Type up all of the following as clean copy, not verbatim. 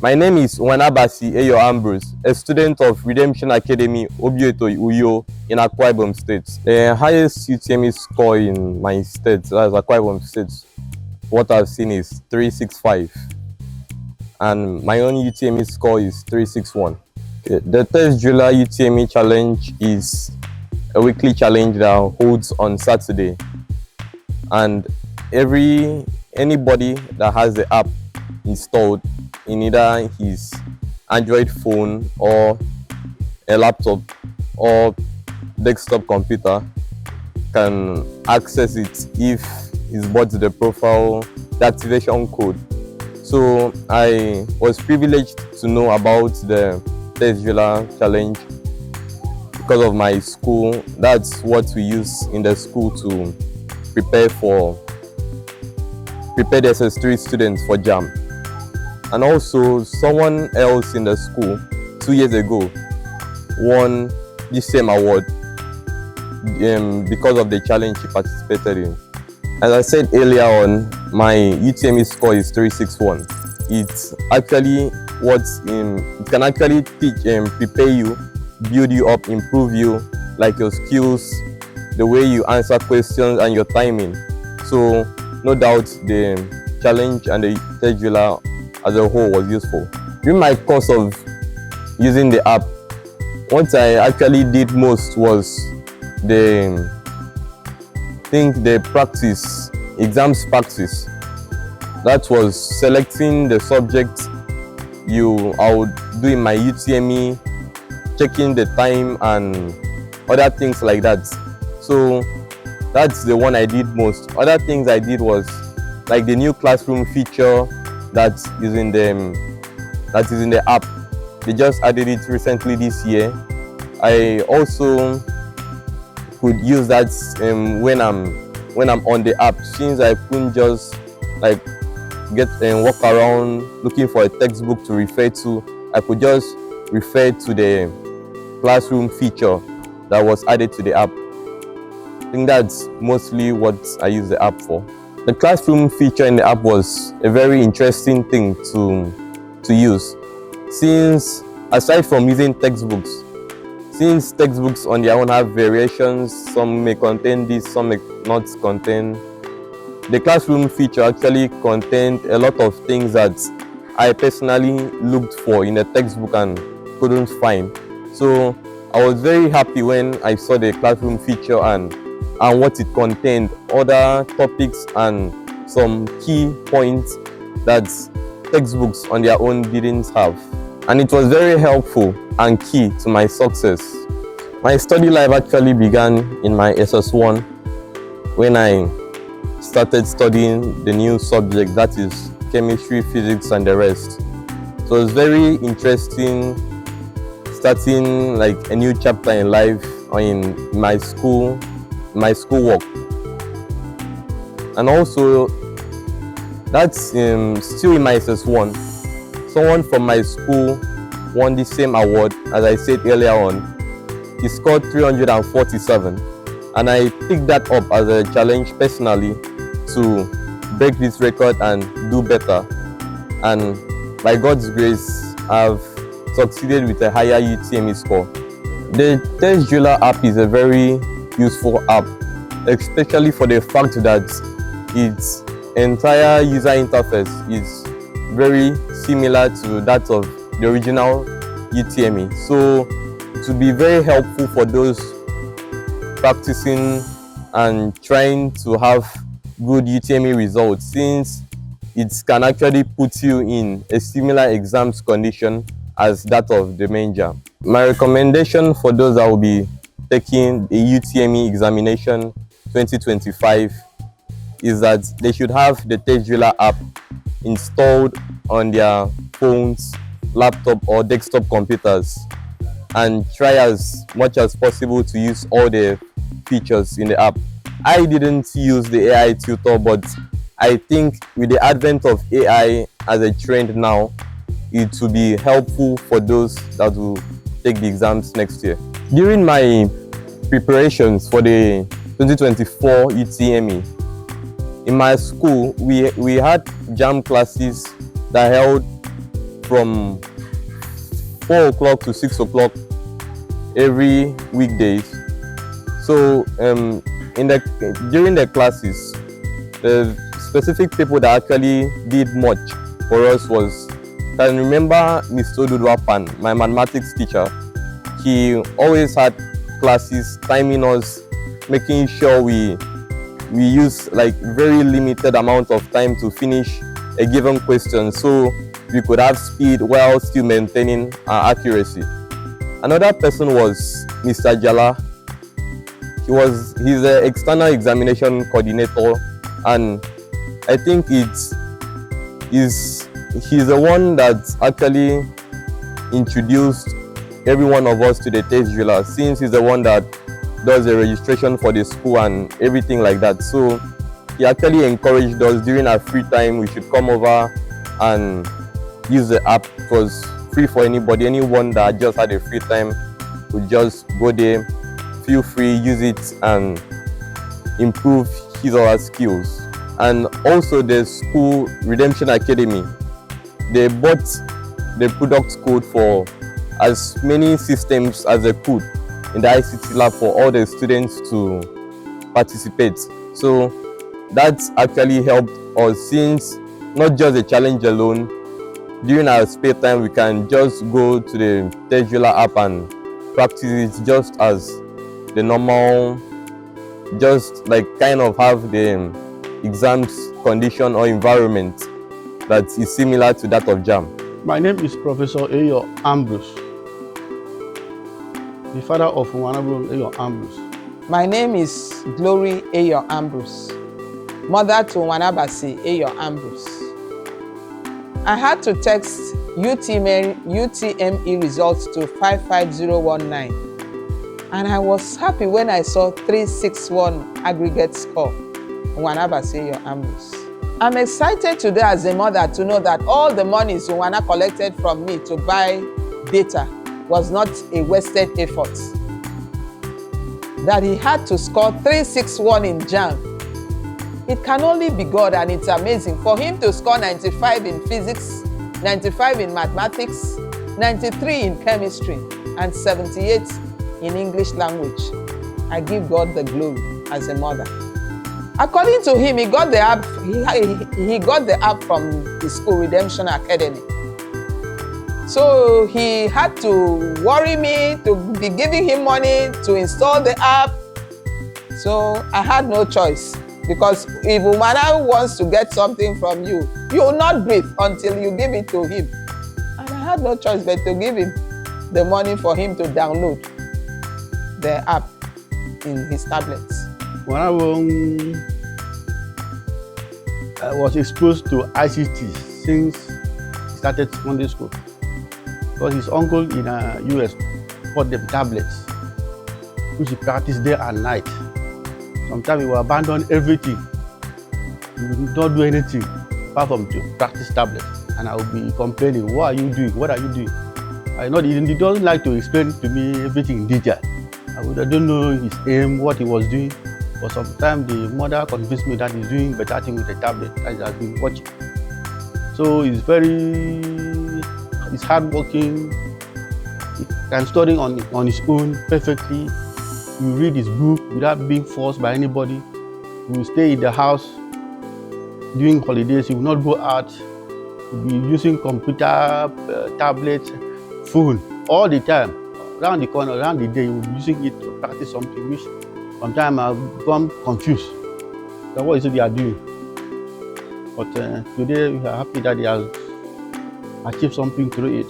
My name is Unwana-Abasi Eyo Ambrose, a student of Redemption Academy, Obio Etoi in Akwa Ibom State. The highest UTME score in my state, that's Akwa Ibom State, what I've seen is 365. And my own UTME score is 361. Okay. The TestDriller UTME challenge is a weekly challenge that holds on Saturday. And anybody that has the app installed in either his Android phone or a laptop or desktop computer can access it if he's bought the profile, the activation code. So I was privileged to know about the TestDriller challenge because of my school. That's what we use in the school to prepare the SS3 students for Jamb. And also, someone else in the school 2 years ago won the same award because of the challenge he participated in. As I said earlier on, my UTME score is 361. It's actually it can actually teach and prepare you, build you up, improve you, like your skills, the way you answer questions, and your timing. So no doubt the challenge and the TestDriller as a whole was useful. During my course of using the app, what I actually did most was the exams practice. That was selecting the subject I would do in my UTME, checking the time and other things like that. So that's the one I did most. Other things I did was like the new classroom feature that is in the app. They just added it recently this year. I also could use that when I'm on the app, since I couldn't just like get and walk around looking for a textbook to refer to. I could just refer to the classroom feature that was added to the app. I think that's mostly what I use the app for. The classroom feature in the app was a very interesting thing to use, since aside from using textbooks, since textbooks on their own have variations, some may contain this, some may not contain. The classroom feature actually contained a lot of things that I personally looked for in a textbook and couldn't find. So I was very happy when I saw the classroom feature and what it contained, other topics and some key points that textbooks on their own didn't have. And it was very helpful and key to my success. My study life actually began in my SS1 when I started studying the new subject, that is chemistry, physics and the rest. So it was very interesting starting like a new chapter in life or in my schoolwork. And also that's still in my SS1. Someone from my school won the same award. As I said earlier on, he scored 347, and I picked that up as a challenge personally to break this record and do better. And by God's grace, I've succeeded with a higher UTME score. The TestDriller app is a very useful app, especially for the fact that its entire user interface is very similar to that of the original UTME. So it will be very helpful for those practicing and trying to have good UTME results, since it can actually put you in a similar exams condition as that of the main Jamb. My recommendation for those that will be taking the UTME examination 2025 is that they should have the TestDriller app installed on their phones, laptop or desktop computers, and try as much as possible to use all the features in the app. I didn't use the AI tutor, but I think with the advent of AI as a trend now, it will be helpful for those that will take the exams next year. During my preparations for the 2024 UTME, in my school, we had Jamb classes that held from 4 o'clock to 6 o'clock every weekdays. So during the classes, the specific people that actually did much for us was, I can remember Mr. Dudwapan, my mathematics teacher. He always had classes timing us, making sure we use like very limited amount of time to finish a given question, so we could have speed while still maintaining our accuracy. Another person was Mr. Jala. He's the external examination coordinator, and I think he's the one that actually introduced every one of us to the TestDriller, since he's the one that does the registration for the school and everything like that. So he actually encouraged us during our free time we should come over and use the app. It was free for anybody. Anyone that just had a free time could just go there, feel free, use it and improve his or her skills. And also the school Redemption Academy, they bought the product code for as many systems as they could in the ICT lab for all the students to participate. So that's actually helped us, since not just a challenge alone. During our spare time, we can just go to the TestDriller app and practice it just as the normal, just like kind of have the exams condition or environment that is similar to that of Jamb. My name is Professor Eyo Ambrose, the father of Unwana-Abasi Eyo Ambrose. My name is Glory Eyo Ambrose, mother to Unwana-Abasi Eyo Ambrose. I had to text UTME results to 55019, and I was happy when I saw 361 aggregate score, Unwana-Abasi Eyo Ambrose. I'm excited today as a mother to know that all the monies Unwana collected from me to buy data was not a wasted effort. That he had to score 361 in Jamb. It can only be God, and it's amazing. For him to score 95 in physics, 95 in mathematics, 93 in chemistry, and 78 in English language. I give God the glory as a mother. According to him, he got the app. He got the app from the school Redemption Academy. So he had to worry me to be giving him money to install the app. So I had no choice, because if Unwana wants to get something from you, you will not breathe until you give it to him. And I had no choice but to give him the money for him to download the app in his tablets. When I was exposed to ICT since he started secondary school, because his uncle in the US bought them tablets, which he practiced day and night. Sometimes he will abandon everything. He will not do anything apart from to practice tablets. And I will be complaining, what are you doing? What are you doing? He doesn't like to explain to me everything in detail. I don't know his aim, what he was doing. But sometimes the mother convinced me that he's doing better thing with the tablet as he has been watching. So he's hardworking. He can study on his own perfectly. He will read his book without being forced by anybody. He will stay in the house during holidays. He will not go out. He will be using computer, tablet, phone all the time. Around the corner, around the day, he will be using it to practice something, which sometimes I've become confused. So what is it they are doing? But today we are happy that he has achieved something through it.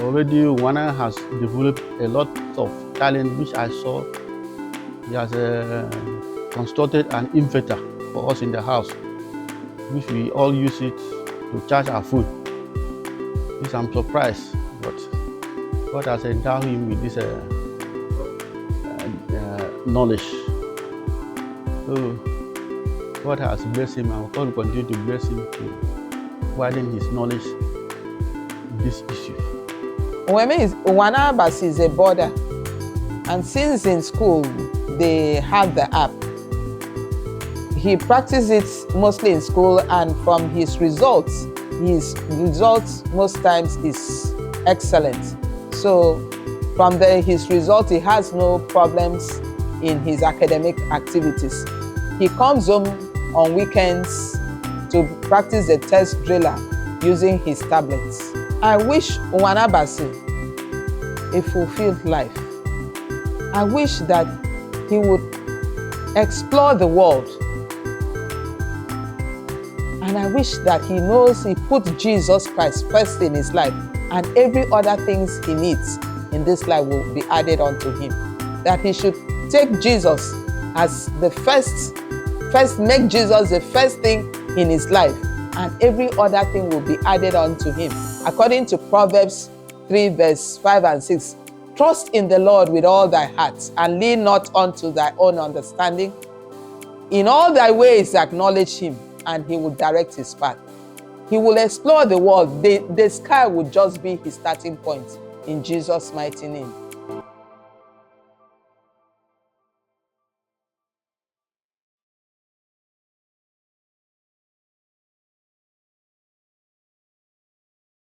Already Unwana has developed a lot of talent, which I saw. He has constructed an inverter for us in the house, which we all use it to charge our phone. This I'm surprised, but God has endowed him with this knowledge. So God has blessed him, and God will continue to bless him to widen his knowledge in this issue. Unwana-Abasi is a boarder, and since in school they have the app, he practices it mostly in school, and from his results his results most times is excellent. So from his result, he has no problems in his academic activities. He comes home on weekends to practice the TestDriller using his tablets. I wish Unwana-Abasi a fulfilled life. I wish that he would explore the world. And I wish that he knows he put Jesus Christ first in his life, and every other things he needs in this life will be added unto him. That he should take Jesus as the first make Jesus the first thing in his life, and every other thing will be added unto him. According to Proverbs 3 verse 5 and 6, trust in the Lord with all thy heart, and lean not unto thy own understanding. In all thy ways acknowledge him, and he will direct his path. He will explore the world. The sky will just be his starting point. In Jesus' mighty name.